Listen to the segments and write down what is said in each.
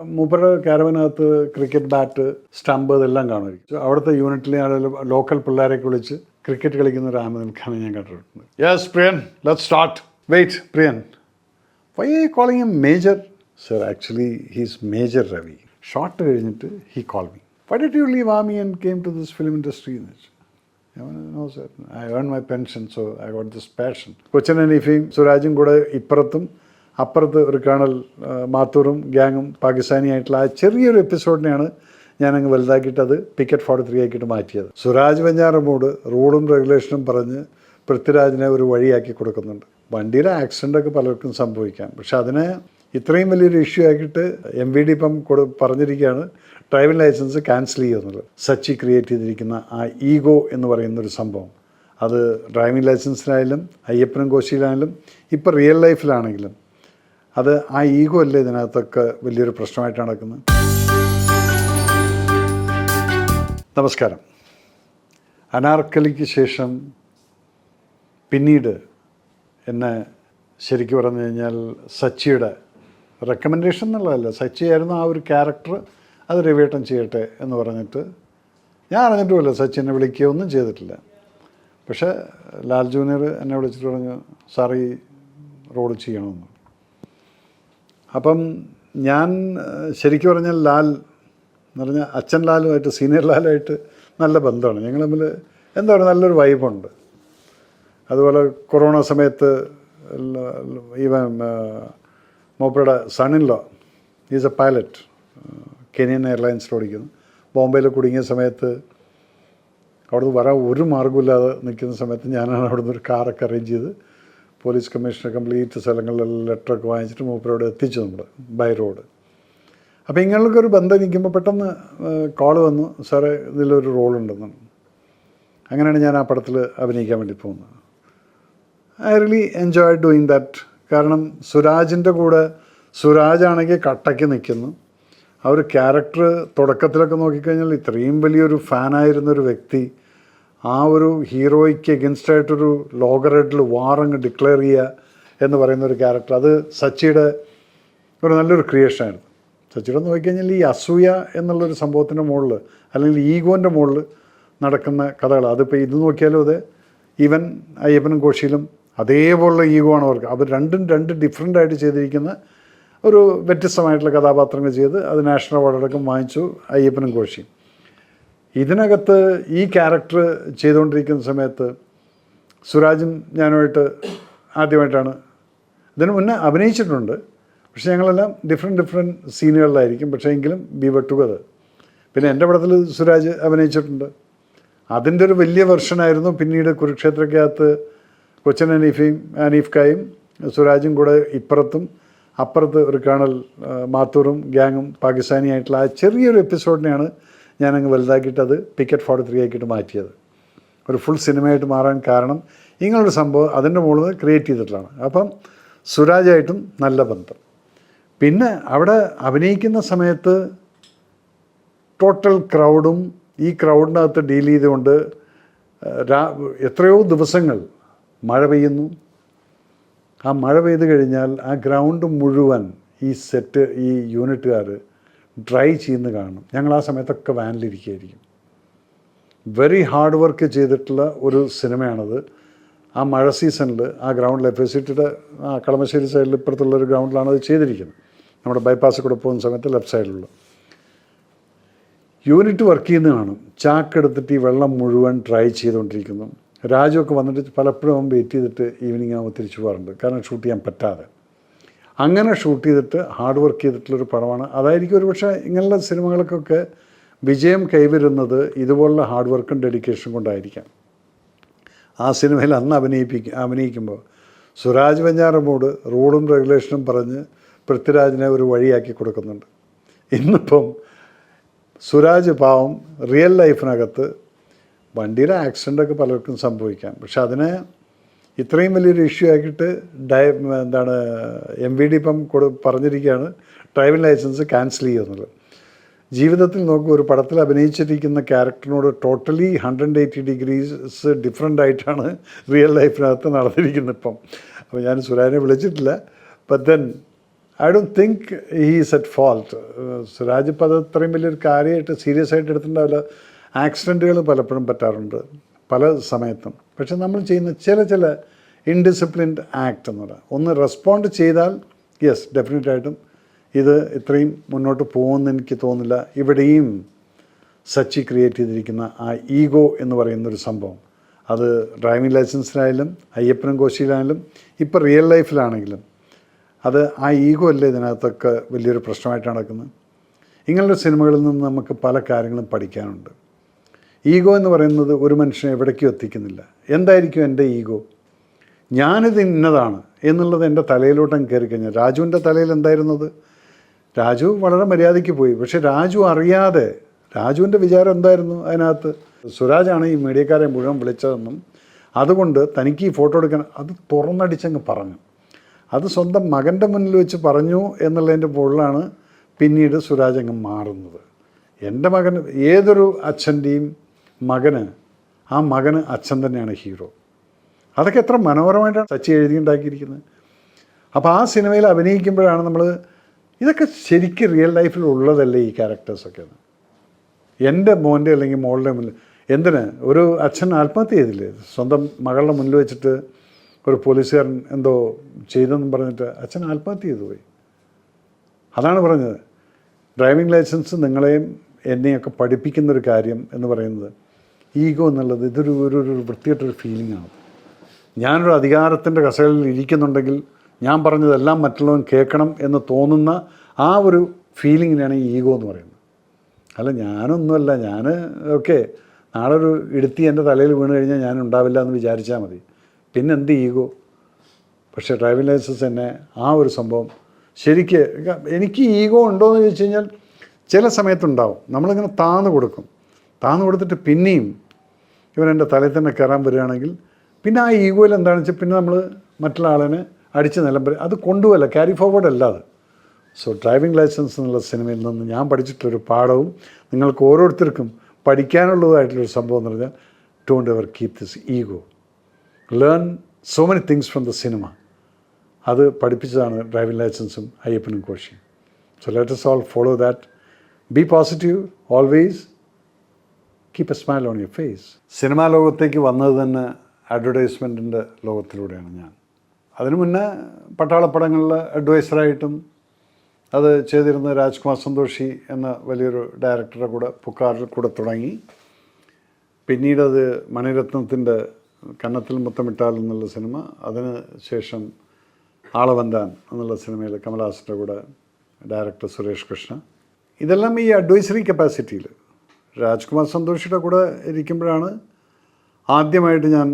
മൂപ്പരുടെ ക്യാരവനകത്ത് cricket bat, stump ഇതെല്ലാം കാണുമായിരിക്കും. അവിടുത്തെ യൂണിറ്റിലെ ആളുകൾ ലോക്കൽ പിള്ളേരെയൊക്കെ വിളിച്ച് ക്രിക്കറ്റ് കളിക്കുന്ന ഒരു ആമതിൽക്കാണ് ഞാൻ കണ്ടിട്ടുണ്ട്. Yes Priyan, let's start. Wait Priyan, why are you calling him major? Sir actually he's major Ravi. Shot കഴിഞ്ഞിട്ട് he call me. Why did you leave army and came to this film industry? No sir, I earn my pension, so I got this passion. Cochin ഹനീഫയും സുരാജും കൂടെ ഇപ്പുറത്തും അപ്പുറത്ത് ഒരു colonel മാത്തൂറും ഗ്യാങ്ങും പാകിസ്ഥാനിയായിട്ടുള്ള ആ ചെറിയൊരു എപ്പിസോഡിനെയാണ് ഞാനങ്ങ് വലുതാക്കിയിട്ട് അത് പിക്കറ്റ് 43 ആക്കിയിട്ട് മാറ്റിയത്. സുരാജ് വെഞ്ഞാറമൂട് റൂളും റെഗുലേഷനും പറഞ്ഞ് പൃഥ്വിരാജിനെ ഒരു വഴിയാക്കി കൊടുക്കുന്നുണ്ട്. വണ്ടിയുടെ ആക്സിഡൻ്റൊക്കെ പലർക്കും സംഭവിക്കാം, പക്ഷെ അതിനെ ഇത്രയും വലിയൊരു ഇഷ്യൂ ആക്കിയിട്ട് MVD ഇപ്പം പറഞ്ഞിരിക്കുകയാണ് ഡ്രൈവിംഗ് ലൈസൻസ് ക്യാൻസൽ ചെയ്യുമെന്നുള്ളത്. സച്ചി ക്രിയേറ്റ് ചെയ്തിരിക്കുന്ന ആ ഈഗോ എന്ന് പറയുന്നൊരു സംഭവം, അത് ഡ്രൈവിംഗ് ലൈസൻസിനായാലും അയ്യപ്പനും കോശിയിലായാലും ഇപ്പം റിയൽ ലൈഫിലാണെങ്കിലും അത് ആ ഈഗോ അല്ലേ ഇതിനകത്തൊക്കെ വലിയൊരു പ്രശ്നമായിട്ട് നടക്കുന്നത്. നമസ്കാരം. അനാർക്കലിക്ക് ശേഷം പിന്നീട് എന്നെ ശരിക്കും പറഞ്ഞു കഴിഞ്ഞാൽ സച്ചിയുടെ റെക്കമെൻഡേഷൻ എന്നുള്ളതല്ല, സച്ചിയായിരുന്നു ആ ഒരു ക്യാരക്ടർ, അത് രവിയേട്ടൻ ചെയ്യട്ടെ എന്ന് പറഞ്ഞിട്ട് ഞാൻ അറിഞ്ഞിട്ടുമല്ല. സച്ചി എന്നെ വിളിക്കുകയൊന്നും ചെയ്തിട്ടില്ല. പക്ഷേ ലാൽ ജൂനിയർ എന്നെ വിളിച്ചിട്ട് പറഞ്ഞു സാർ ഈ റോൾ ചെയ്യണമെന്ന്. അപ്പം ഞാൻ ശരിക്കും പറഞ്ഞാൽ ലാൽ എന്ന് പറഞ്ഞാൽ അച്ഛൻ ലാലുമായിട്ട് സീനിയർ ലാലുമായിട്ട് നല്ല ബന്ധമാണ്. ഞങ്ങൾ തമ്മിൽ എന്താ പറയുക, നല്ലൊരു വൈബുണ്ട്. അതുപോലെ കൊറോണ സമയത്ത് ഈവൻ മൂപ്പരുടെ son-in-law is a pilot, Kenyan എയർലൈൻസിൽ ഓടിക്കുന്നു. ബോംബെയിൽ കുടുങ്ങിയ സമയത്ത് അവിടുന്ന് വരാൻ ഒരു മാർഗ്ഗമില്ലാതെ നിൽക്കുന്ന സമയത്ത് ഞാനാണ് അവിടുന്ന് ഒരു കാറൊക്കെ അറേഞ്ച് ചെയ്ത് പോലീസ് കമ്മീഷണർ കംപ്ലീറ്റ് സ്ഥലങ്ങളിലെല്ലാം ലെറ്ററൊക്കെ വാങ്ങിച്ചിട്ട് മൂപ്പരോട് എത്തിച്ചു നമ്മൾ ബൈ റോഡ്. അപ്പോൾ ഇങ്ങനെയൊരു ബന്ധം നിൽക്കുമ്പോൾ പെട്ടെന്ന് കോൾ വന്നു, സാറേ ഇതിലൊരു റോളുണ്ടെന്നാണ്. അങ്ങനെയാണ് ഞാൻ ആ പടത്തിൽ അഭിനയിക്കാൻ വേണ്ടി പോകുന്നത്. I really enjoy doing that. കാരണം സുരാജിൻ്റെ കൂടെ സുരാജാണെങ്കിൽ കട്ടയ്ക്ക് നിൽക്കുന്നു. ആ ഒരു ക്യാരക്ടർ തുടക്കത്തിലൊക്കെ നോക്കിക്കഴിഞ്ഞാൽ ഇത്രയും വലിയൊരു ഫാനായിരുന്നൊരു വ്യക്തി ആ ഒരു ഹീറോയ്ക്ക് എഗൻസ്റ്റായിട്ടൊരു ലോഗറൈഡിൽ വാറങ്ങ് ഡിക്ലെയർ ചെയ്യുക എന്ന് പറയുന്നൊരു ക്യാരക്ടർ, അത് സച്ചിയുടെ ഒരു നല്ലൊരു ക്രിയേഷനായിരുന്നു. സച്ചിയുടെ നോക്കിക്കഴിഞ്ഞാൽ ഈ അസൂയ എന്നുള്ളൊരു സംഭവത്തിൻ്റെ മുകളിൽ അല്ലെങ്കിൽ ഈഗോൻ്റെ മുകളിൽ നടക്കുന്ന കഥകൾ, അതിപ്പോൾ ഇത് നോക്കിയാലും അതെ, ഈവൻ അയ്യപ്പനും കോശിയിലും അതേപോലുള്ള ഈഗോ ആണ് അവർക്ക്. അവർ രണ്ട് ഡിഫറെൻ്റായിട്ട് ചെയ്തിരിക്കുന്ന ഒരു വ്യത്യസ്തമായിട്ടുള്ള കഥാപാത്രങ്ങൾ ചെയ്ത് അത് നാഷണൽ അവാർഡടക്കം വാങ്ങിച്ചു അയ്യപ്പനും കോശിയും. ഇതിനകത്ത് ഈ ക്യാരക്ടർ ചെയ്തുകൊണ്ടിരിക്കുന്ന സമയത്ത് സുരാജും ഞാനുമായിട്ട് ആദ്യമായിട്ടാണ്, ഇതിനു മുന്നേ അഭിനയിച്ചിട്ടുണ്ട്, പക്ഷേ ഞങ്ങളെല്ലാം ഡിഫറെൻറ്റ് സീനുകളിലായിരിക്കും, പക്ഷേ എങ്കിലും ബി വർ ടുഗദർ. പിന്നെ എൻ്റെ പടത്തിൽ സുരാജ് അഭിനയിച്ചിട്ടുണ്ട്. അതിൻ്റെ ഒരു വലിയ വെർഷനായിരുന്നു പിന്നീട് കുരുക്ഷേത്രക്കകത്ത് കൊച്ചൻ ഹനീഫ്ക്കായും സുരാജും കൂടെ ഇപ്പുറത്തും അപ്പുറത്ത് ഒരു കേണൽ മാത്തൂറും ഗ്യാങ്ങും പാകിസ്ഥാനിയായിട്ടുള്ള ആ ചെറിയൊരു എപ്പിസോഡിനെയാണ് ഞാനങ്ങ് വലുതാക്കിയിട്ട് അത് പിക്കറ്റ് 43 ആക്കിയിട്ട് മാറ്റിയത്. ഒരു ഫുൾ സിനിമയായിട്ട് മാറാൻ കാരണം ഇങ്ങനൊരു സംഭവം അതിൻ്റെ മുകളിൽ നിന്ന് ക്രിയേറ്റ് ചെയ്തിട്ടുള്ളതാണ്. അപ്പം സുരാജായിട്ടും നല്ല ബന്ധം. പിന്നെ അവിടെ അഭിനയിക്കുന്ന സമയത്ത് ടോട്ടൽ ക്രൗഡും ഈ ക്രൗഡിനകത്ത് ഡീൽ ചെയ്തുകൊണ്ട് എത്രയോ ദിവസങ്ങൾ മഴ പെയ്യുന്നു. ആ മഴ പെയ്ത് കഴിഞ്ഞാൽ ആ ഗ്രൗണ്ട് മുഴുവൻ ഈ സെറ്റ് ഈ യൂണിറ്റുകാർ ഡ്രൈ ചെയ്യുന്ന കാണണം. ഞങ്ങൾ ആ സമയത്തൊക്കെ വാനിലിരിക്കുകയായിരിക്കും. വെരി ഹാർഡ് വർക്ക് ചെയ്തിട്ടുള്ള ഒരു സിനിമയാണത്. ആ മഴ സീസണിൽ ആ ഗ്രൗണ്ടിൽ FACTയുടെ ആ കളമശ്ശേരി സൈഡിൽ ഇപ്പുറത്തുള്ളൊരു ഗ്രൗണ്ടിലാണ് അത് ചെയ്തിരിക്കുന്നത്. നമ്മുടെ ബൈപ്പാസ് കൂടെ പോകുന്ന സമയത്ത് ലെഫ്റ്റ് സൈഡിലുള്ള യൂണിറ്റ് വർക്ക് ചെയ്യുന്നത് കാണും. ചാക്കെടുത്തിട്ട് ഈ വെള്ളം മുഴുവൻ ഡ്രൈ ചെയ്തുകൊണ്ടിരിക്കുന്നു. രാജുവൊക്കെ വന്നിട്ട് പലപ്പോഴും അവൻ വെയിറ്റ് ചെയ്തിട്ട് ഈവനിങ് ആകുമ്പോൾ തിരിച്ചു പോകാറുണ്ട്, കാരണം ഷൂട്ട് ചെയ്യാൻ പറ്റാതെ. അങ്ങനെ ഷൂട്ട് ചെയ്തിട്ട് ഹാർഡ് വർക്ക് ചെയ്തിട്ടുള്ളൊരു പടമാണ്. അതായിരിക്കും ഒരു പക്ഷേ ഇങ്ങനെയുള്ള സിനിമകൾക്കൊക്കെ വിജയം കൈവരുന്നത് ഇതുപോലുള്ള ഹാർഡ് വർക്കും ഡെഡിക്കേഷനും കൊണ്ടായിരിക്കാം. ആ സിനിമയിൽ അന്ന് അഭിനയിക്കുമ്പോൾ സുരാജ് വെഞ്ഞാറമൂട് റൂളും റെഗുലേഷനും പറഞ്ഞ് പൃഥ്വിരാജിനെ ഒരു വഴിയാക്കി കൊടുക്കുന്നുണ്ട്. ഇന്നിപ്പം സുരാജ് പാവം റിയൽ ലൈഫിനകത്ത് വണ്ടിയുടെ ആക്സിഡൻ്റൊക്കെ പലർക്കും സംഭവിക്കാം, പക്ഷെ അതിനെ ഇത്രയും വലിയൊരു ഇഷ്യൂ ആക്കിയിട്ട് MVD ഇപ്പം പറഞ്ഞിരിക്കുകയാണ് ഡ്രൈവിംഗ് ലൈസൻസ് ക്യാൻസൽ ചെയ്യുമെന്നുള്ളത്. ജീവിതത്തിൽ നോക്കുക, ഒരു പടത്തിൽ അഭിനയിച്ചിരിക്കുന്ന ക്യാരക്ടറിനോട് ടോട്ടലി 180 ഡിഗ്രീസ് ഡിഫറെൻ്റ് ആയിട്ടാണ് റിയൽ ലൈഫിനകത്ത് നടന്നിരിക്കുന്നത് ഇപ്പം. അപ്പോൾ ഞാൻ സുരാജിനെ വിളിച്ചിട്ടില്ല, but then I don't think he's at fault. Suraj ഇപ്പോൾ അത് അത്രയും വലിയൊരു കാര്യമായിട്ട് സീരിയസ് ആയിട്ട് എടുത്തിട്ടുണ്ടാവില്ല. ആക്സിഡൻറ്റുകൾ പലപ്പോഴും പറ്റാറുണ്ട് പല സമയത്തും. പക്ഷെ നമ്മൾ ചെയ്യുന്ന ചില ഇൻഡിസിപ്ലിൻഡ് ആക്ട് എന്ന് പറയാം, ഒന്ന് റെസ്പോണ്ട് ചെയ്താൽ യെസ് ഡെഫിനറ്റായിട്ടും ഇത് ഇത്രയും മുന്നോട്ട് പോകുമെന്ന് എനിക്ക് തോന്നുന്നില്ല. ഇവിടെയും സച്ചി ക്രിയേറ്റ് ചെയ്തിരിക്കുന്ന ആ ഈഗോ എന്ന് പറയുന്നൊരു സംഭവം, അത് ഡ്രൈവിംഗ് ലൈസൻസിലായാലും അയ്യപ്പനും കോശിയിലായാലും ഇപ്പോൾ റിയൽ ലൈഫിലാണെങ്കിലും അത് ആ ഈഗോ അല്ലേ ഇതിനകത്തൊക്കെ വലിയൊരു പ്രശ്നമായിട്ട് നടക്കുന്നത്. ഇങ്ങനെയുള്ള സിനിമകളിൽ നിന്ന് നമുക്ക് പല കാര്യങ്ങളും പഠിക്കാനുണ്ട്. ഈഗോ എന്ന് പറയുന്നത് ഒരു മനുഷ്യനെ എവിടേക്കും എത്തിക്കുന്നില്ല. എന്തായിരിക്കും എൻ്റെ ഈഗോ? ഞാനിത് ഇന്നതാണ് എന്നുള്ളത് എൻ്റെ തലയിലോട്ടം കയറി കഴിഞ്ഞാൽ, രാജുവിൻ്റെ തലയിൽ എന്തായിരുന്നത്? രാജു വളരെ മര്യാദയ്ക്ക് പോയി. പക്ഷേ രാജു അറിയാതെ, രാജുവിൻ്റെ വിചാരം എന്തായിരുന്നു അതിനകത്ത്? സുരാജാണ് ഈ മീഡിയക്കാരെ മുഴുവൻ വിളിച്ചതെന്നും അതുകൊണ്ട് തനിക്ക് ഈ ഫോട്ടോ എടുക്കാൻ, അത് തുറന്നടിച്ചങ്ങ് പറഞ്ഞു. അത് സ്വന്തം മകൻ്റെ മുന്നിൽ വെച്ച് പറഞ്ഞു എന്നുള്ളതിൻ്റെ മുകളിലാണ് പിന്നീട് സുരാജ് അങ്ങ് മാറുന്നത്. എൻ്റെ മകൻ, ഏതൊരു അച്ഛൻ്റെയും മകന്, ആ മകന് അച്ഛൻ തന്നെയാണ് ഹീറോ. അതൊക്കെ എത്ര മനോഹരമായിട്ടാണ് സച്ചി എഴുതിയുണ്ടാക്കിയിരിക്കുന്നത്. അപ്പോൾ ആ സിനിമയിൽ അഭിനയിക്കുമ്പോഴാണ് നമ്മൾ ഇതൊക്കെ ശരിക്കും റിയൽ ലൈഫിൽ ഉള്ളതല്ലേ ഈ ക്യാരക്ടേഴ്സൊക്കെ. എൻ്റെ മോൻ്റെ അല്ലെങ്കിൽ മോളുടെ മുന്നിൽ എന്തിന് ഒരു അച്ഛൻ ആത്മഹത്യ ചെയ്തില്ലേ? സ്വന്തം മകളുടെ മുന്നിൽ വെച്ചിട്ട് ഒരു പോലീസുകാരൻ എന്തോ ചെയ്തെന്നും പറഞ്ഞിട്ട് അച്ഛൻ ആത്മഹത്യ ചെയ്തു പോയി. അതാണ് പറഞ്ഞത്, ഡ്രൈവിംഗ് ലൈസൻസ് നിങ്ങളെയും എന്നെയൊക്കെ പഠിപ്പിക്കുന്നൊരു കാര്യം എന്ന് പറയുന്നത് ഈഗോ എന്നുള്ളത് ഇതൊരു ഒരു വൃത്തികെട്ടൊരു ഫീലിംഗാണ്. ഞാനൊരു അധികാരത്തിൻ്റെ കസേരയിൽ ഇരിക്കുന്നുണ്ടെങ്കിൽ ഞാൻ പറഞ്ഞതെല്ലാം മറ്റുള്ളവൻ കേൾക്കണം എന്ന് തോന്നുന്ന ആ ഒരു ഫീലിങ്ങിനാണ് ഈ ഈഗോ എന്ന് പറയുന്നത്. അല്ല ഞാനൊന്നുമല്ല, ഞാൻ ഓക്കെ നാളെ ഒരു ഇടുത്തി എൻ്റെ തലയിൽ വീണ് കഴിഞ്ഞാൽ ഞാൻ ഉണ്ടാവില്ല എന്ന് വിചാരിച്ചാൽ മതി, പിന്നെ എന്ത് ഈഗോ? പക്ഷേ ഡ്രൈവിംഗ് ലൈസൻസ് തന്നെ ആ ഒരു സംഭവം ശരിക്ക് എനിക്ക് ഈഗോ ഉണ്ടോ എന്ന് ചോദിച്ചു കഴിഞ്ഞാൽ ചില സമയത്തുണ്ടാവും. നമ്മളിങ്ങനെ താന്ന് കൊടുത്തിട്ട് പിന്നെയും ഇവൻ എൻ്റെ തലയിൽ തന്നെ കയറാൻ വരികയാണെങ്കിൽ പിന്നെ ആ ഈഗോയിൽ എന്താണെന്ന് വെച്ചാൽ പിന്നെ നമ്മൾ മറ്റുള്ള ആളിനെ അടിച്ച് നിലമ്പരി അത് കൊണ്ടുപോകല്ല, ക്യാരി ഫോർവേഡ് അല്ല അത്. സോ ഡ്രൈവിംഗ് ലൈസൻസ് എന്നുള്ള സിനിമയിൽ നിന്ന് ഞാൻ പഠിച്ചിട്ടുള്ളൊരു പാഠവും നിങ്ങൾക്ക് ഓരോരുത്തർക്കും പഠിക്കാനുള്ളതായിട്ടുള്ളൊരു സംഭവം എന്ന് പറഞ്ഞാൽ don't ever keep this ego, learn so many things from the cinema. അത് പഠിപ്പിച്ചതാണ് ഡ്രൈവിംഗ് ലൈസൻസും അയ്യപ്പനും കോശിയും. So let us all follow that. Be positive, always keep a smile on your face. Cinema ലോകത്തേക്ക് വന്നത് തന്നെ അഡ്വർടൈസ്മെൻറ്റിൻ്റെ ലോകത്തിലൂടെയാണ് ഞാൻ. അതിനു മുന്നേ പട്ടാളപ്പടങ്ങളിൽ അഡ്വൈസറായിട്ടും അത് ചെയ്തിരുന്ന രാജ്കുമാർ സന്തോഷി എന്ന വലിയൊരു ഡയറക്ടറുടെ കൂടെ പുക്കാറിൽ കൂടെ തുടങ്ങി. പിന്നീടത് മണിരത്നത്തിൻ്റെ കന്നത്തിൽ മുത്തമിട്ടാൽ എന്നുള്ള സിനിമ, അതിന് ശേഷം ആളവന്താൻ എന്നുള്ള സിനിമയിൽ കമലഹാസൻ്റെ കൂടെ ഡയറക്ടർ സുരേഷ് കൃഷ്ണ. ഇതെല്ലാം ഈ അഡ്വൈസറി കപ്പാസിറ്റിയിൽ രാജ്കുമാർ സന്തോഷിയുടെ കൂടെ ഇരിക്കുമ്പോഴാണ് ആദ്യമായിട്ട് ഞാൻ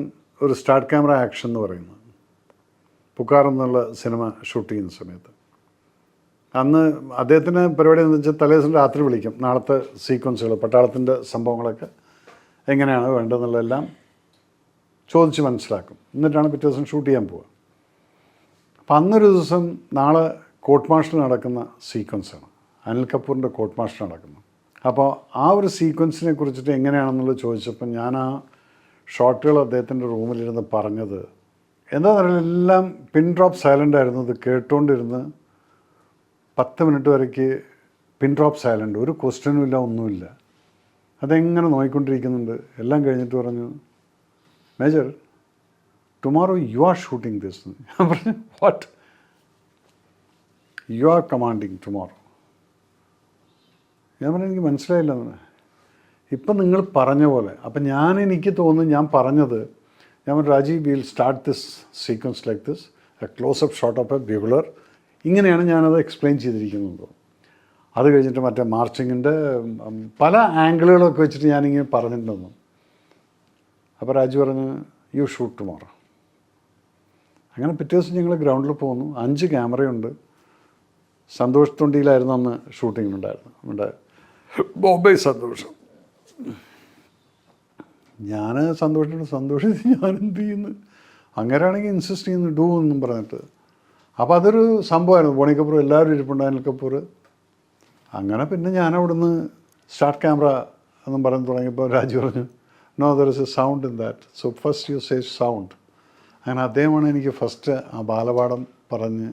ഒരു സ്റ്റാർട്ട് ക്യാമറ ആക്ഷൻ എന്ന് പറയുന്നത്. പുക്കാർ എന്നുള്ള സിനിമ ഷൂട്ട് ചെയ്യുന്ന സമയത്ത് അന്ന് അദ്ദേഹത്തിന് പരിപാടി എന്ന് വെച്ചാൽ തലേ ദിവസം രാത്രി വിളിക്കും, നാളത്തെ സീക്വൻസുകൾ പട്ടാളത്തിൻ്റെ സംഭവങ്ങളൊക്കെ എങ്ങനെയാണ് വേണ്ടതെന്നുള്ളതെല്ലാം ചോദിച്ച് മനസ്സിലാക്കും. എന്നിട്ടാണ് പിറ്റേ ദിവസം ഷൂട്ട് ചെയ്യാൻ പോവുക. അപ്പം അന്നൊരു ദിവസം നാളെ കോർട്ട് മാർഷൽ നടക്കുന്ന സീക്വൻസാണ്, അനിൽ കപൂറിൻ്റെ കോർട്ട് മാർഷൽ നടക്കുന്നു. അപ്പോൾ ആ ഒരു സീക്വൻസിനെ കുറിച്ചിട്ട് എങ്ങനെയാണെന്നുള്ളത് ചോദിച്ചപ്പോൾ ഞാൻ ആ ഷോട്ടുകൾ അദ്ദേഹത്തിൻ്റെ റൂമിലിരുന്ന് പറഞ്ഞത് എന്താണെന്ന് പറയുക, എല്ലാം പിൻ ഡ്രോപ്പ് സൈലൻ്റ് ആയിരുന്നു. ഇത് കേട്ടുകൊണ്ടിരുന്ന് 10 മിനിറ്റ് വരയ്ക്ക് പിൻ ഡ്രോപ്പ് സൈലൻ്റ്, ഒരു ക്വസ്റ്റ്യനും ഇല്ല, ഒന്നുമില്ല. അതെങ്ങനെ നോക്കിക്കൊണ്ടിരിക്കുന്നുണ്ട്. എല്ലാം കഴിഞ്ഞിട്ട് പറഞ്ഞു, major tomorrow you are shooting this. ഞാൻ പറഞ്ഞു what? You are commanding tomorrow. ഞാൻ പറഞ്ഞു എനിക്ക് മനസ്സിലായില്ല എന്ന്. ഇപ്പം നിങ്ങൾ പറഞ്ഞ പോലെ. അപ്പം എനിക്ക് തോന്നുന്നു ഞാൻ പറഞ്ഞത്, ഞാൻ പറഞ്ഞു Rajeev will start this sequence like this, a closeup shot of a bugler. ഇങ്ങനെയാണ് ഞാനത് എക്സ്പ്ലെയിൻ ചെയ്തിരിക്കുന്നത്. അത് കഴിഞ്ഞിട്ട് മറ്റേ മാർച്ചിങ്ങിൻ്റെ പല ആംഗിളുകളൊക്കെ വെച്ചിട്ട് ഞാനിങ്ങനെ പറഞ്ഞിട്ടുണ്ടെന്നു. അപ്പോൾ രാജു പറഞ്ഞു യു ഷൂട്ട് ടുമോറോ. അങ്ങനെ പിറ്റേ ദിവസം ഞങ്ങൾ ഗ്രൗണ്ടിൽ പോകുന്നു. 5 ക്യാമറയുണ്ട്. സന്തോഷ് തൊണ്ടിയിലായിരുന്നു അന്ന് ഷൂട്ടിങ്ങിനുണ്ടായിരുന്നു, നമ്മുടെ ബോംബെ സന്തോഷം. ഞാൻ സന്തോഷിച്ച് ഞാൻ എന്ത് ചെയ്യുന്നു, അങ്ങനെയാണെങ്കിൽ ഇൻസിസ്റ്റ് ചെയ്യുന്നു ഡൂ എന്നും പറഞ്ഞിട്ട്. അപ്പോൾ അതൊരു സംഭവമായിരുന്നു. ബോണി കപൂർ എല്ലാവരും ഇരിപ്പുണ്ട്, അനിൽ കപൂർ. അങ്ങനെ പിന്നെ ഞാൻ അവിടുന്ന് സ്റ്റാർട്ട് ക്യാമറ എന്നും പറഞ്ഞ് തുടങ്ങിയപ്പോൾ രാജു പറഞ്ഞു no there is a sound in that, so first you say sound. അങ്ങനെ അദ്ദേഹമാണ് എനിക്ക് ഫസ്റ്റ് ആ ബാലപാഠം പറഞ്ഞ്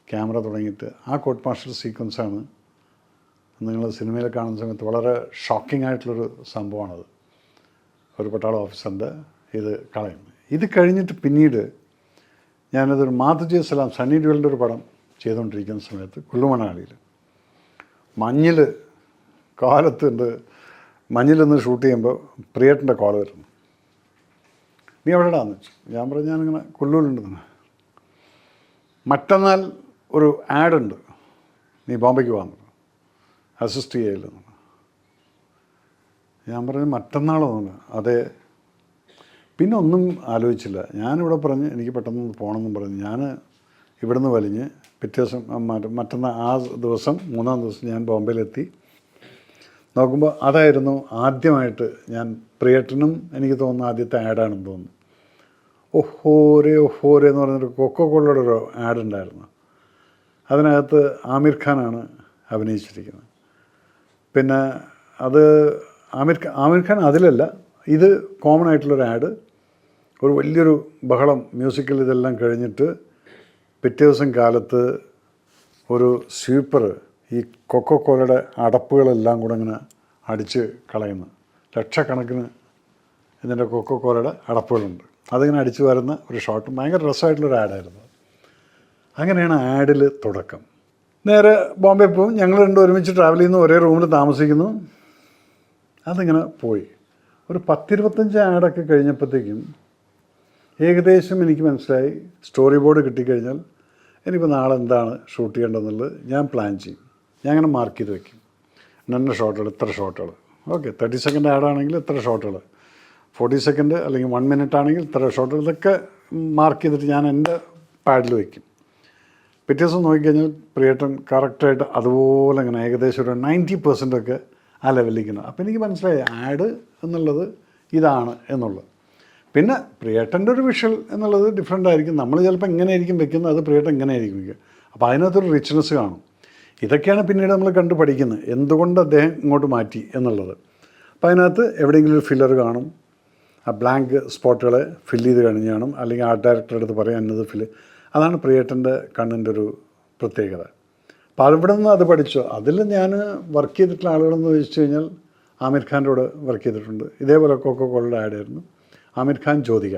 ക്യാമറ തുടങ്ങിയിട്ട് ആ കോർട്ട് മാർഷൽ സീക്വൻസാണ് നിങ്ങൾ സിനിമയിൽ കാണുന്ന സമയത്ത് വളരെ ഷോക്കിംഗ് ആയിട്ടുള്ളൊരു സംഭവമാണത്. ഒരു പട്ടാള ഓഫീസറിൻ്റെ ഇത് കളയുന്നത്. ഇത് കഴിഞ്ഞിട്ട് പിന്നീട് ഞാനതൊരു മാധുജി സലാം സണ്ണി ഡ്യുവലിൻ്റെ ഒരു പടം ചെയ്തുകൊണ്ടിരിക്കുന്ന സമയത്ത് കുള്ളുമണാലിയിൽ മഞ്ഞിൽ കാലത്തുണ്ട്, മഞ്ഞിലൊന്ന് ഷൂട്ട് ചെയ്യുമ്പോൾ പ്രിയേട്ടൻ്റെ കോൾ വരുന്നു. നീ എവിടെയാണെന്ന് വെച്ചു. ഞാൻ പറഞ്ഞു ഞാനിങ്ങനെ കുള്ളൂരുണ്ടെന്ന്. മറ്റന്നാൾ ഒരു ആഡുണ്ട്, നീ ബോംബെക്ക് പോകാൻ അസിസ്റ്റ് ചെയ്യില്ലെന്ന്. ഞാൻ പറഞ്ഞു മറ്റന്നാളോ തോന്നുന്നു. അതെ. പിന്നെ ഒന്നും ആലോചിച്ചില്ല. ഞാനിവിടെ പറഞ്ഞ് എനിക്ക് പെട്ടെന്ന് പോകണമെന്നും പറഞ്ഞ് ഞാൻ ഇവിടുന്ന് വലിഞ്ഞ് പിറ്റേ ദിവസം മറ്റന്നാൾ ആ ദിവസം 3-ാം ദിവസം ഞാൻ ബോംബെയിലെത്തി. നോക്കുമ്പോൾ അതായിരുന്നു ആദ്യമായിട്ട് ഞാൻ പ്രിയേട്ടനും എനിക്ക് തോന്നുന്ന ആദ്യത്തെ ആഡാണെന്ന് തോന്നുന്നു. ഒഹോരെ എന്ന് പറഞ്ഞൊരു കൊക്കോക്കോളയുടെ ഒരു ആഡ് ഉണ്ടായിരുന്നു. അതിനകത്ത് ആമിർ ഖാനാണ് അഭിനയിച്ചിരിക്കുന്നത്. പിന്നെ അത് ആമിർ ഖാൻ അതിലല്ല, ഇത് കോമൺ ആയിട്ടുള്ളൊരു ആഡ്. ഒരു വലിയൊരു ബഹളം മ്യൂസിക്കൽ ഇതെല്ലാം കഴിഞ്ഞിട്ട് പിറ്റേ ദിവസം കാലത്ത് ഒരു സ്വീപ്പർ ഈ കൊക്കോക്കോലയുടെ അടപ്പുകളെല്ലാം കൂടെ ഇങ്ങനെ അടിച്ച് കളയുന്നു. ലക്ഷക്കണക്കിന് ഇതിൻ്റെ കൊക്കോക്കോലയുടെ അടപ്പുകളുണ്ട്. അതിങ്ങനെ അടിച്ചു വരുന്ന ഒരു ഷോട്ടും ഭയങ്കര രസമായിട്ടുള്ളൊരു ആഡായിരുന്നു. അങ്ങനെയാണ് ആഡിൽ തുടക്കം. നേരെ ബോംബെ പോകും. ഞങ്ങൾ രണ്ടും ഒരുമിച്ച് ട്രാവൽ ചെയ്യുന്നു, ഒരേ റൂമിൽ താമസിക്കുന്നു. അതിങ്ങനെ പോയി. ഒരു 10-25 ആഡൊക്കെ കഴിഞ്ഞപ്പോഴത്തേക്കും ഏകദേശം എനിക്ക് മനസ്സിലായി സ്റ്റോറി ബോർഡ് കിട്ടിക്കഴിഞ്ഞാൽ ഇനിയിപ്പോൾ നാളെ എന്താണ് ഷൂട്ട് ചെയ്യേണ്ടതെന്നുള്ളത് ഞാൻ പ്ലാൻ ചെയ്യും. ഞാൻ അങ്ങനെ മാർക്ക് ചെയ്ത് വയ്ക്കും. ഇന്ന ഷോട്ടുകൾ, ഇത്ര ഷോട്ടുകൾ. ഓക്കെ, 30 സെക്കൻഡ് ആഡാണെങ്കിൽ ഇത്ര ഷോട്ടുകൾ, 40 സെക്കൻഡ് അല്ലെങ്കിൽ 1 മിനിറ്റ് ആണെങ്കിൽ ഇത്ര ഷോട്ടുകൾ. ഇതൊക്കെ മാർക്ക് ചെയ്തിട്ട് ഞാൻ എൻ്റെ പാഡിൽ വയ്ക്കും. പിറ്റേ ദിവസം നോക്കിക്കഴിഞ്ഞാൽ പ്രിയേട്ടൻ കറക്റ്റായിട്ട് അതുപോലെ ഇങ്ങനെ ഏകദേശം ഒരു 90% ഒക്കെ ആ ലെവലിരിക്കണം. അപ്പോൾ എനിക്ക് മനസ്സിലായി ആഡ് എന്നുള്ളത് ഇതാണ് എന്നുള്ളത്. പിന്നെ പ്രിയേട്ടൻ്റെ ഒരു വിഷ്വൽ എന്നുള്ളത് ഡിഫറെൻ്റ് ആയിരിക്കും. നമ്മൾ ചിലപ്പോൾ എങ്ങനെയായിരിക്കും വെക്കുന്നത്, അത് പ്രിയേട്ടൻ എങ്ങനെയായിരിക്കും വയ്ക്കുക. അപ്പോൾ അതിനകത്തൊരു റിച്ച്നെസ് കാണും. ഇതൊക്കെയാണ് പിന്നീട് നമ്മൾ കണ്ടു പഠിക്കുന്നത്, എന്തുകൊണ്ട് അദ്ദേഹം ഇങ്ങോട്ട് മാറ്റി എന്നുള്ളത്. അപ്പോൾ അതിനകത്ത് എവിടെയെങ്കിലും ഒരു ഫില്ലർ കാണും. ആ ബ്ലാങ്ക് സ്പോട്ടുകളെ ഫില്ല് ചെയ്ത് കഴിഞ്ഞ് കാണും. അല്ലെങ്കിൽ ആർട്ട് ഡയറക്ടറുടെ അടുത്ത് പറയാം എന്നത് ഫില്ല്. അതാണ് പ്രിയേട്ടൻ്റെ കണ്ണിൻ്റെ ഒരു പ്രത്യേകത. അപ്പോൾ അവിടെ നിന്ന് അത് പഠിച്ചു. അതിൽ ഞാൻ വർക്ക് ചെയ്തിട്ടുള്ള ആളുകളെന്ന് വെച്ച് കഴിഞ്ഞാൽ ആമിർ ഖാൻ്റെ കൂടെ വർക്ക് ചെയ്തിട്ടുണ്ട്. ഇതേപോലെ കൊക്കോക്കോളയുടെ ആഡായിരുന്നു. ആമിർ ഖാൻ ജ്യോതിക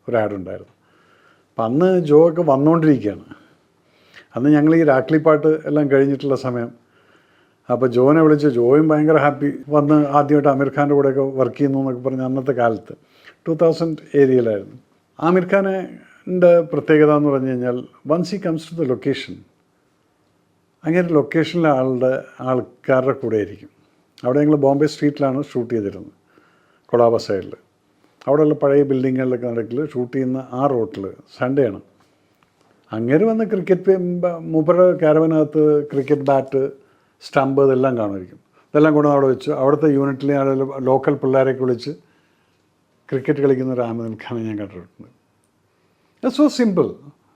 ഒരു ആഡുണ്ടായിരുന്നു. അപ്പം അന്ന് ജോ ഒക്കെ വന്നുകൊണ്ടിരിക്കുകയാണ്. അന്ന് ഞങ്ങൾ ഈ രാക്ലി പാട്ട് എല്ലാം കഴിഞ്ഞിട്ടുള്ള സമയം. അപ്പോൾ ജോനെ വിളിച്ച്, ജോയും ഭയങ്കര ഹാപ്പി, വന്ന് ആദ്യമായിട്ട് ആമിർ ഖാൻ്റെ കൂടെയൊക്കെ വർക്ക് ചെയ്യുന്നു എന്നൊക്കെ പറഞ്ഞ് അന്നത്തെ കാലത്ത് 2000 ഏരിയയിലായിരുന്നു. ആമിർ ഖാൻ്റെ പ്രത്യേകത എന്ന് പറഞ്ഞു കഴിഞ്ഞാൽ once he comes to the location, അങ്ങനെ ലൊക്കേഷനിലെ ആൾക്കാരുടെ കൂടെ ആയിരിക്കും. അവിടെ ഞങ്ങൾ ബോംബെ സ്ട്രീറ്റിലാണ് ഷൂട്ട് ചെയ്തിരുന്നത്, കൊളാബ സൈഡിൽ. അവിടെയുള്ള പഴയ ബിൽഡിങ്ങുകളിലൊക്കെ നടക്കിൽ ഷൂട്ട് ചെയ്യുന്ന ആ റോട്ടിൽ സൺഡേ ആണ്. അങ്ങനെ വന്ന് ക്രിക്കറ്റ് മൂപ്പരുടെ ക്യാരവനകത്ത് ക്രിക്കറ്റ് ബാറ്റ്, സ്റ്റമ്പ് ഇതെല്ലാം കാണുമായിരിക്കും. ഇതെല്ലാം കൊണ്ട് അവിടെ വെച്ച് അവിടുത്തെ യൂണിറ്റിലെ ആളുകൾ ലോക്കൽ പിള്ളേരെയൊക്കെ വിളിച്ച് ക്രിക്കറ്റ് കളിക്കുന്ന ഒരു ആമിർ ഖാനെ ഞാൻ കണ്ടിട്ടുണ്ട്. It's so simple,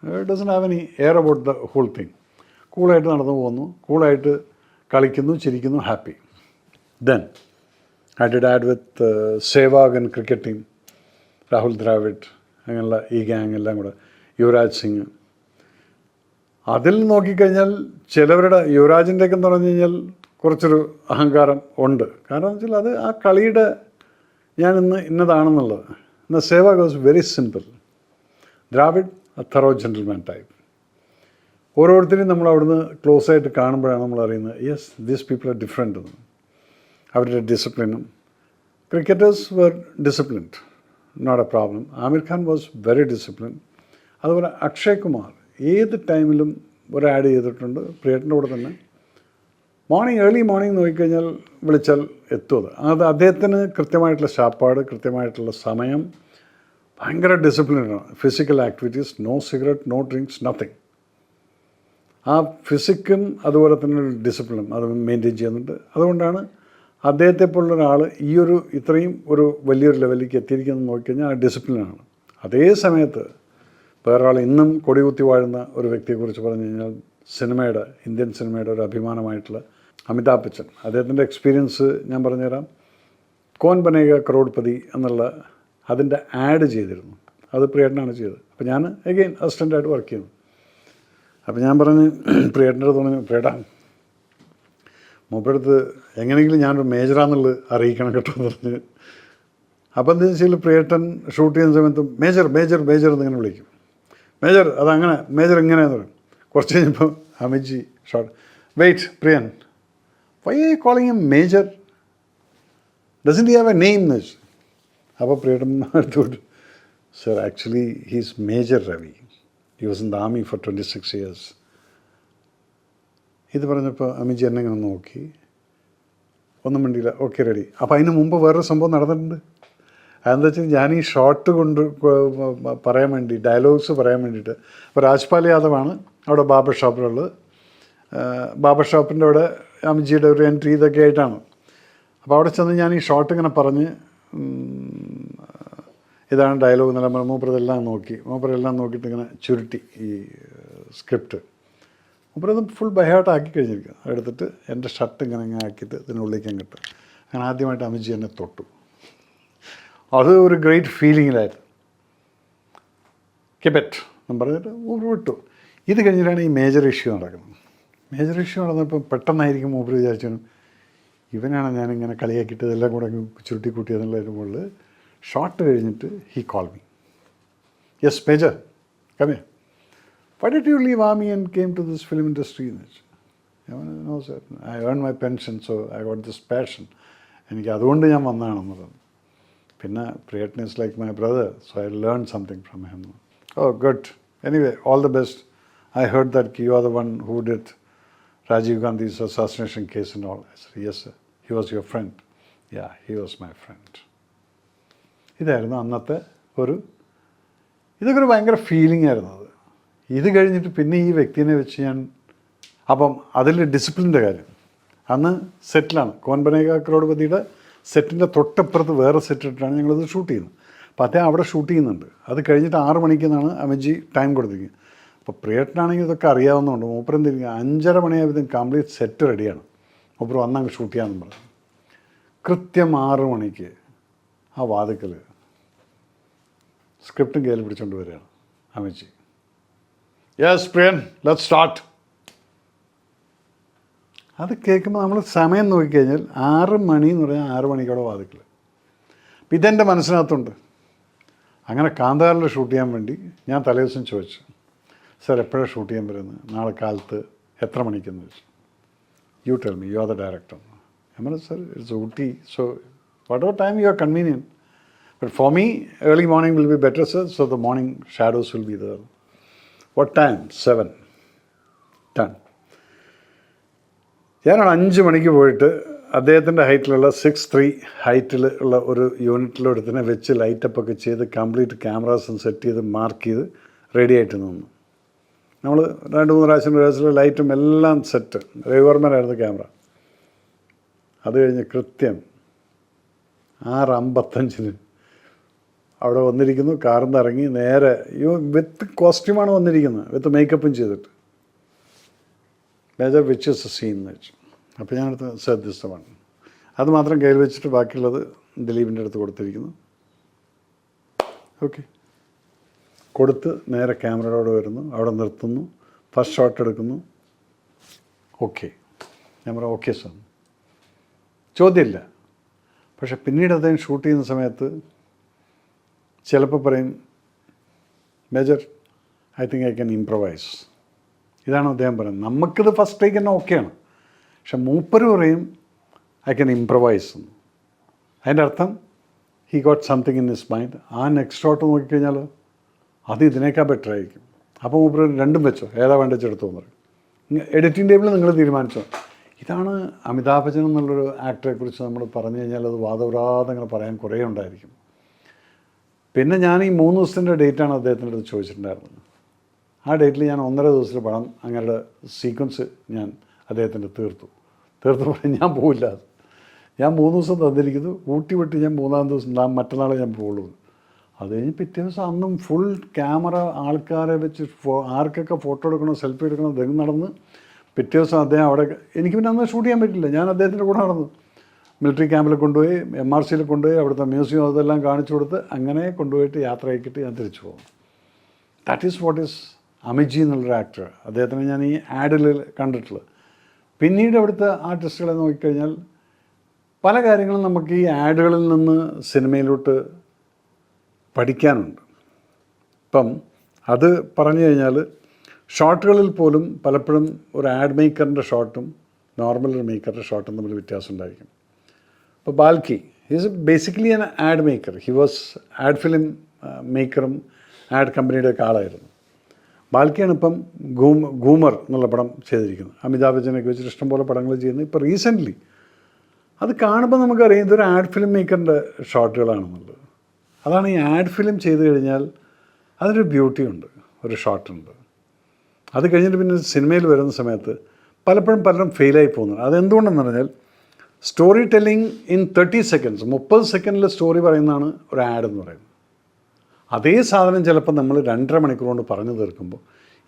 it doesn't have any air about the whole thing. കൂളായിട്ട് നടന്നു പോകുന്നു, കൂളായിട്ട് കളിക്കുന്നു, ചിരിക്കുന്നു, happy. Then I did ad with Sehwag and cricket team, Rahul Dravid, അങ്ങനെയുള്ള ഈ ഗ്യാങ് എല്ലാം കൂടെ, യുവരാജ് സിംഗ്. അതിൽ നോക്കിക്കഴിഞ്ഞാൽ ചിലവരുടെ, യുവരാജിൻ്റെയൊക്കെ എന്ന് പറഞ്ഞു കഴിഞ്ഞാൽ കുറച്ചൊരു അഹങ്കാരം ഉണ്ട്. കാരണം എന്ന് വെച്ചാൽ അത് ആ കളിയുടെ ഞാൻ ഇന്നതാണെന്നുള്ളത്. എന്നാൽ Sehwag was very simple. Dravid a thorough gentleman type. ഓരോരുത്തരെയും നമ്മൾ അവിടുന്ന് ക്ലോസ് ആയിട്ട് കാണുമ്പോഴാണ് നമ്മൾ അറിയുന്നത്, yes these people are different എന്ന്. അവരുടെ ഡിസിപ്ലിനും, cricketers were disciplined, not a problem. Aamir Khan was very discipline. അതുപോലെ അക്ഷയ് കുമാർ ഏത് ടൈമിലും ഒരു ആഡ് ചെയ്തിട്ടുണ്ട് പ്രിയേട്ടൻ്റെ കൂടെ തന്നെ. മോർണിംഗ്, ഏർലി മോർണിംഗ് നോക്കിക്കഴിഞ്ഞാൽ വിളിച്ചാൽ എത്തും. അത് അദ്ദേഹത്തിന് കൃത്യമായിട്ടുള്ള ശാപ്പാട്, കൃത്യമായിട്ടുള്ള സമയം, ഭയങ്കര ഡിസിപ്ലിനാണ്. Physical activities, no cigarette, no drinks, nothing. ആ ഫിസിക്കും അതുപോലെ തന്നെ ഒരു ഡിസിപ്ലിനും അത് മെയിൻറ്റെയിൻ ചെയ്യുന്നുണ്ട്. അതുകൊണ്ടാണ് അദ്ദേഹത്തെ പോലുള്ള ഒരാൾ ഈ ഒരു ഇത്രയും ഒരു വലിയൊരു ലെവലിലേക്ക് എത്തിയിരിക്കുന്നത് നോക്കിക്കഴിഞ്ഞാൽ ആ ഡിസിപ്ലിനാണ്. അതേ സമയത്ത് വേറൊരാൾ ഇന്നും കൊടികുത്തി വാഴുന്ന ഒരു വ്യക്തിയെക്കുറിച്ച് പറഞ്ഞു കഴിഞ്ഞാൽ സിനിമയുടെ, ഇന്ത്യൻ സിനിമയുടെ ഒരു അഭിമാനമായിട്ടുള്ള അമിതാഭ് ബച്ചൻ. അദ്ദേഹത്തിൻ്റെ എക്സ്പീരിയൻസ് ഞാൻ പറഞ്ഞുതരാം. കോൻ ബനേഗ കരോഡ്പതി എന്നുള്ള അതിൻ്റെ ആഡ് ചെയ്തിരുന്നു. അത് പ്രിയേട്ടനാണ് ചെയ്തത്. അപ്പോൾ ഞാൻ അഗെയിൻ അസിസ്റ്റൻ്റായിട്ട് വർക്ക് ചെയ്യുന്നു. അപ്പോൾ ഞാൻ പറഞ്ഞ് പ്രിയേട്ടൻ്റെ അടുത്ത് പറഞ്ഞു, പ്രിയേട്ടാ മൂപ്പരടുത്ത് എങ്ങനെയെങ്കിലും ഞാനൊരു മേജറാന്നുള്ളത് അറിയിക്കണം കേട്ടോ എന്ന് പറഞ്ഞ്. അപ്പം എന്താ വെച്ചാൽ പ്രിയേട്ടൻ ഷൂട്ട് ചെയ്യുന്ന സമയത്ത് മേജർ മേജർ മേജർ എന്നിങ്ങനെ വിളിക്കും. മേജർ അതങ്ങനെ, മേജർ ഇങ്ങനെയെന്ന് പറയും. കുറച്ച് കഴിഞ്ഞപ്പോൾ Amitji shot, wait Priyan, why are you calling him major, doesn't he have a name എന്ന് വെച്ചു. അപ്പോൾ പ്രിയേട്ടൻ അടുത്തോട്ട്, sir actually he's major Ravi, he was in the army for 26 years. ഇത് പറഞ്ഞപ്പോൾ അമിത്ജി എന്നെ ഇങ്ങനെ നോക്കി, ഒന്നും മിണ്ടിയില്ല. Okay ready. അപ്പോൾ അതിന് മുമ്പ് വേറൊരു സംഭവം നടന്നിട്ടുണ്ട്. അതെന്താ വെച്ചാൽ ഞാൻ ഈ ഷോട്ട് കൊണ്ട് പറയാൻ വേണ്ടി, ഡയലോഗ്സ് പറയാൻ വേണ്ടിയിട്ട്, അപ്പോൾ രാജ്പാൽ യാദവാണ് അവിടെ ബാബർ ഷോപ്പിലുള്ളത്. ബാബർ ഷോപ്പിൻ്റെ അവിടെ അമിത്ജിയുടെ ഒരു എൻട്രി ഇതൊക്കെ ആയിട്ടാണ്. അപ്പോൾ അവിടെ ചെന്ന് ഞാൻ ഈ ഷോട്ട് ഇങ്ങനെ പറഞ്ഞ് ഇതാണ് ഡയലോഗ് എന്നല്ല, മൂപ്പരതെല്ലാം നോക്കി, മൂപ്പരെല്ലാം നോക്കിയിട്ട് ഇങ്ങനെ ചുരുട്ടി ഈ സ്ക്രിപ്റ്റ്. മൂപ്പരത് ഫുൾ ബൈഹാർട്ട് ആക്കി കഴിഞ്ഞിരിക്കുക. എടുത്തിട്ട് എൻ്റെ ഷർട്ട് ഇങ്ങനെ ആക്കിയിട്ട് ഇതിനുള്ളിലേക്ക് അങ്ങോട്ട് അങ്ങനെ ആദ്യമായിട്ട് അമിത്ജി എന്നെ തൊട്ടു. അത് ഒരു ഗ്രേറ്റ് ഫീലിങ്ങിലായിരുന്നു. കെബറ്റ് എന്ന് പറഞ്ഞിട്ട് മൂപ്പർ വിട്ടു. ഇത് കഴിഞ്ഞിട്ടാണ് ഈ മേജർ ഇഷ്യൂ നടക്കുന്നത്. മേജർ ഇഷ്യൂ നടന്നപ്പോൾ പെട്ടെന്നായിരിക്കും മൂപ്പർ വിചാരിച്ചു ഇവനാണ് ഞാനിങ്ങനെ കളിയാക്കിയിട്ട് ഇതെല്ലാം കൂടെ ചുരുട്ടി കൂട്ടിയതെന്നുള്ളതിന് മുകളിൽ ഷോട്ട് കഴിഞ്ഞിട്ട് he call me, yes major കമേ, why did you leave army and came to this film industry? No sir, I earned my pension, so I got this passion. എനിക്ക് അതുകൊണ്ട് ഞാൻ വന്നതാണെന്ന് പറഞ്ഞു. പിന്നെ പ്രിയട്ടൻ is like my brother, so I learned something from him. Oh good. Anyway, all the best. I heard that you are the one who did Rajiv Gandhi's assassination case and all. I said, yes sir. He was your friend. Yeah, he was my friend. ഇതായിരുന്നു അന്നത്തെ ഇതൊക്കെ ഒരു ഭയങ്കര feeling ആയിരുന്നു അത്. ഇത് കഴിഞ്ഞിട്ട് പിന്നെ ഈ വ്യക്തിനെ വെച്ച് ഞാൻ, അപ്പം അതിൽ ഡിസിപ്ലിൻ്റെ കാര്യം, അന്ന് സെറ്റിലാണ് കോൻ ബനേഗാ കരോഡ്പതിയുടെ സെറ്റിൻ്റെ തൊട്ടപ്പുറത്ത് വേറെ സെറ്റ് ഇട്ടിട്ടാണ് ഞങ്ങളത് ഷൂട്ട് ചെയ്യുന്നത്. അപ്പോൾ അദ്ദേഹം അവിടെ ഷൂട്ട് ചെയ്യുന്നുണ്ട്. അത് കഴിഞ്ഞിട്ട് 6 മണിക്ക് എന്നാണ് അമിത്ജി ടൈം കൊടുത്തിരിക്കുന്നത്. അപ്പോൾ പ്രിയേട്ടനാണെങ്കിൽ ഇതൊക്കെ അറിയാവുന്നതുകൊണ്ട് മൂപ്പർ എന്തിരിക്കുക 5:30 മണിയായപ്പോഴത്തേക്കും കംപ്ലീറ്റ് സെറ്റ് റെഡിയാണ്. മൂപ്പർ വന്നങ്ങ് ഷൂട്ട് ചെയ്യാമെന്ന് പറഞ്ഞു. കൃത്യം 6 മണിക്ക് ആ വാതിക്കൽ സ്ക്രിപ്റ്റും കയ്യിൽ പിടിച്ചുകൊണ്ട് വരികയാണ് Amitji. Yes Priyan, let's start. അത് കേൾക്കുമ്പോൾ നമ്മൾ സമയം നോക്കിക്കഴിഞ്ഞാൽ 6 മണി എന്ന് പറഞ്ഞാൽ 6 മണിക്കോടെ വാതിക്കൽ. അപ്പം ഇതെൻ്റെ മനസ്സിനകത്തുണ്ട്. അങ്ങനെ കാന്താറിൽ ഷൂട്ട് ചെയ്യാൻ വേണ്ടി ഞാൻ തലേ ദിവസം ചോദിച്ചു, സാർ എപ്പോഴാണ് ഷൂട്ട് ചെയ്യാൻ വരുന്നത്, നാളെ കാലത്ത് എത്ര മണിക്കെന്ന് ചോദിച്ചു. You tell me, you are the director. ഞാൻ പറഞ്ഞു sir it's Ooty, so what ever time you are convenient, but for me early morning will be better sir, so the morning shadows will be there. What time? 7. Done. ഞാനാണ് 5 മണിക്ക് പോയിട്ട് അദ്ദേഹത്തിൻ്റെ ഹൈറ്റിലുള്ള 6'3" ഹൈറ്റിൽ ഉള്ള ഒരു യൂണിറ്റിലെടുത്തിനെ വെച്ച് ലൈറ്റപ്പൊക്കെ ചെയ്ത് കംപ്ലീറ്റ് ക്യാമറാസും സെറ്റ് ചെയ്ത് മാർക്ക് ചെയ്ത് റെഡി ആയിട്ട് നിന്നു. നമ്മൾ 2-3 പ്രാവശ്യം റിഹേഴ്സൽ ലൈറ്റും എല്ലാം സെറ്റ്. രവിവർമ്മനായിരുന്നു ക്യാമറ. അത് കഴിഞ്ഞ് കൃത്യം 6:55 അവിടെ വന്നിരിക്കുന്നു. കാറിൽ നിന്ന് ഇറങ്ങി നേരെ വിത്ത് കോസ്റ്റ്യൂമാണ് വന്നിരിക്കുന്നത്, വിത്ത് മേക്കപ്പും ചെയ്തിട്ട്. Major which is a scene എന്ന് വെച്ചു. അപ്പോൾ ഞാനടുത്ത് ശ്രദ്ധിച്ചതാണ്. അത് മാത്രം കയ്യിൽ വെച്ചിട്ട് ബാക്കിയുള്ളത് ദിലീപിൻ്റെ അടുത്ത് കൊടുത്തിരിക്കുന്നു. ഓക്കെ, കൊടുത്ത് നേരെ ക്യാമറയോട് വരുന്നു, അവിടെ നിർത്തുന്നു, ഫസ്റ്റ് ഷോട്ട് എടുക്കുന്നു. ഓക്കെ, ഞാൻ പറയാം ഓക്കെ സാർ, ചോദ്യമില്ല. പക്ഷെ പിന്നീട് അദ്ദേഹം ഷൂട്ട് ചെയ്യുന്ന സമയത്ത് ചിലപ്പോൾ പറയും, major I think I can improvise. ഇതാണ് അദ്ദേഹം പറയുന്നത്. നമുക്കിത് ഫസ്റ്റ് ടേക്ക് തന്നെ ഓക്കെയാണ്, പക്ഷെ മൂപ്പര് പറയും ഐ ക്യാൻ ഇംപ്രവൈസ് എന്ന്. അതിൻ്റെ അർത്ഥം he got something in his mind. ആ നെക്സ്റ്റ് ഷോട്ട് നോക്കിക്കഴിഞ്ഞാലോ അത് ഇതിനേക്കാൾ ബെറ്റർ ആയിരിക്കും. അപ്പോൾ മൂപ്പര് രണ്ടും വെച്ചോ, ഏതാ വേണ്ട വെച്ചെടുത്തോ എന്ന് പറയും. എഡിറ്റിംഗ് ടേബിൾ നിങ്ങൾ തീരുമാനിച്ചോ. ഇതാണ് അമിതാഭ് ബച്ചൻ എന്നുള്ളൊരു ആക്ടറെക്കുറിച്ച് നമ്മൾ പറഞ്ഞു കഴിഞ്ഞാൽ അത് വാദവരാതെ അങ്ങനെ പറയാൻ കുറേ ഉണ്ടായിരിക്കും. പിന്നെ ഞാൻ ഈ 3 ദിവസത്തിൻ്റെ ഡേറ്റാണ് അദ്ദേഹത്തിൻ്റെ അടുത്ത് ചോദിച്ചിട്ടുണ്ടായിരുന്നത്. ആ ഡേറ്റിൽ ഞാൻ 1.5 ദിവസത്തിൽ പണം അങ്ങനെയുള്ള സീക്വൻസ് ഞാൻ അദ്ദേഹത്തിൻ്റെ തീർത്തു പറയും. ഞാൻ പോവില്ല, ഞാൻ 3 ദിവസം തന്നിരിക്കുന്നു, ഊട്ടി വിട്ട് ഞാൻ 3-ാം ദിവസം മറ്റന്നാളെ ഞാൻ പോകുള്ളൂ. അത് കഴിഞ്ഞ് പിറ്റേ ദിവസം അന്നും ഫുൾ ക്യാമറ ആൾക്കാരെ വെച്ച് ആർക്കൊക്കെ ഫോട്ടോ എടുക്കണോ സെൽഫി എടുക്കണോ ഇതെങ്ങും നടന്ന് പിറ്റേ ദിവസം അദ്ദേഹം അവിടെ. എനിക്ക് പിന്നെ അന്ന് ഷൂട്ട് ചെയ്യാൻ പറ്റില്ല, ഞാൻ അദ്ദേഹത്തിൻ്റെ കൂടെ നടന്നു. മിലിറ്ററി ക്യാമ്പിൽ കൊണ്ടുപോയി, MRCയിൽ കൊണ്ടുപോയി, അവിടുത്തെ മ്യൂസിയം അതെല്ലാം കാണിച്ചു കൊടുത്ത് അങ്ങനെ കൊണ്ടുപോയിട്ട് യാത്ര ആക്കിയിട്ട് ഞാൻ തിരിച്ചു പോകും. ദാറ്റ് ഈസ് വാട്ട് ഈസ് അമിജി എന്നുള്ളൊരു ആക്ടർ, അദ്ദേഹത്തിനെ ഞാൻ ഈ ആഡിൽ കണ്ടിട്ടുള്ളത്. പിന്നീട് അവിടുത്തെ ആർട്ടിസ്റ്റുകളെ നോക്കിക്കഴിഞ്ഞാൽ പല കാര്യങ്ങളും നമുക്ക് ഈ ആഡുകളിൽ നിന്ന് സിനിമയിലോട്ട് പഠിക്കാനുണ്ട്. ഇപ്പം അത് പറഞ്ഞു കഴിഞ്ഞാൽ ഷോട്ടുകളിൽ പോലും പലപ്പോഴും ഒരു ആഡ് മേക്കറിൻ്റെ ഷോട്ടും നോർമൽ ഒരു മേക്കറുടെ ഷോട്ടും തമ്മിൽ വ്യത്യാസം ഉണ്ടായിരിക്കും. ഇപ്പോൾ Balki is basically an ad maker. He was ad film മേക്കറും ആഡ് കമ്പനിയുടെ ഒക്കെ ആളായിരുന്നു. ബാൽക്കിയാണ് ഇപ്പം ഗൂമർ എന്നുള്ള പടം ചെയ്തിരിക്കുന്നത്. അമിതാഭ് ബച്ചനൊക്കെ വെച്ചിട്ട് ഇഷ്ടംപോലെ പടങ്ങൾ ചെയ്യുന്നത്. ഇപ്പോൾ റീസെൻ്റ്ലി അത് കാണുമ്പോൾ നമുക്കറിയാം ഇതൊരു ആഡ് ഫിലിം മേക്കറിൻ്റെ ഷോട്ടുകളാണെന്നുള്ളത്. അതാണ് ഈ ആഡ് ഫിലിം ചെയ്ത് കഴിഞ്ഞാൽ അതിനൊരു ബ്യൂട്ടി ഉണ്ട്, ഒരു ഷോട്ടുണ്ട്. അത് കഴിഞ്ഞിട്ട് പിന്നെ സിനിമയിൽ വരുന്ന സമയത്ത് പലരും ഫെയിലായി പോകുന്നുണ്ട്. അതെന്തുകൊണ്ടെന്ന് പറഞ്ഞാൽ സ്റ്റോറി ടെല്ലിങ് ഇൻ 30 സെക്കൻഡ്സ്, 30 സെക്കൻഡിൽ സ്റ്റോറി പറയുന്നതാണ് ഒരു ആഡ് എന്ന് പറയുന്നത്. അതേ സാധനം ചിലപ്പോൾ നമ്മൾ 2.5 മണിക്കൂർ കൊണ്ട് പറഞ്ഞു തീർക്കുമ്പോൾ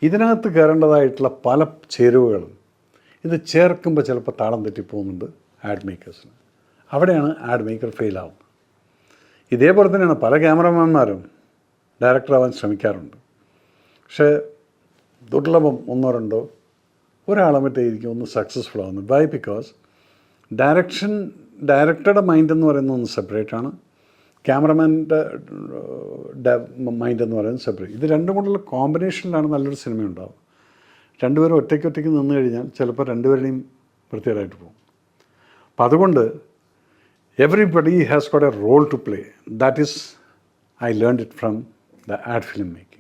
ഇതിനകത്ത് കയറേണ്ടതായിട്ടുള്ള പല ചേരുവകളും ഇത് ചേർക്കുമ്പോൾ ചിലപ്പോൾ താളം തെറ്റിപ്പോകുന്നുണ്ട് ആഡ് മേക്കേഴ്സിന്. അവിടെയാണ് ആഡ് മേക്കർ ഫെയിലാവുന്നത്. ഇതേപോലെ തന്നെയാണ് പല ക്യാമറമാന്മാരും ഡയറക്ടറാവാൻ ശ്രമിക്കാറുണ്ട്. പക്ഷേ ദുർലഭം 1-2 ഒരാളെ മറ്റേയിരിക്കും ഒന്ന് സക്സസ്ഫുൾ ആവുന്നത്. വൈ? ബിക്കോസ് ഡയറക്ടറുടെ മൈൻഡ് എന്ന് പറയുന്നത് ഒന്ന് സെപ്പറേറ്റ് ആണ്, ക്യാമറമാൻ്റെ മൈൻഡ് എന്ന് പറയുന്നത് സെപ്പറേറ്റ്. ഇത് രണ്ടും കൊണ്ടുള്ള കോമ്പിനേഷനിലാണ് നല്ലൊരു സിനിമ ഉണ്ടാവും. രണ്ടുപേരും ഒറ്റയ്ക്ക് നിന്ന് കഴിഞ്ഞാൽ ചിലപ്പോൾ രണ്ടുപേരുടെയും വൃത്തികേടായിട്ട് പോകും. അപ്പം അതുകൊണ്ട് everybody has got a role to play. That is, I learned it from the ad film making.